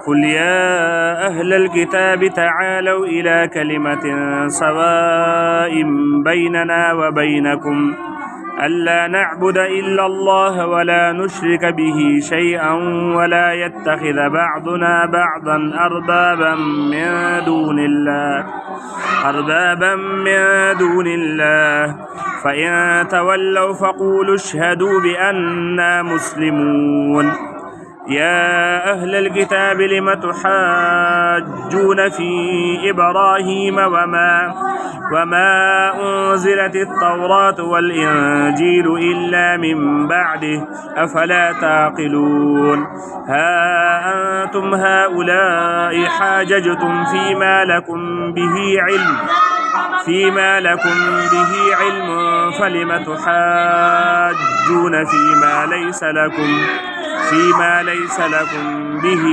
قل يا أهل الكتاب تعالوا إلى كلمة سواء بيننا وبينكم ألا نعبد إلا الله ولا نشرك به شيئا ولا يتخذ بعضنا بعضا أربابا من دون الله فإن تولوا فقولوا اشهدوا بأننا مسلمون. يا أهل الكتاب لم تحاجون في إبراهيم وما أنزلت التوراة والإنجيل إلا من بعده أفلا تعقلون. ها أنتم هؤلاء حاججتم فيما لكم به علم فلم تحاجون فيما ليس لكم به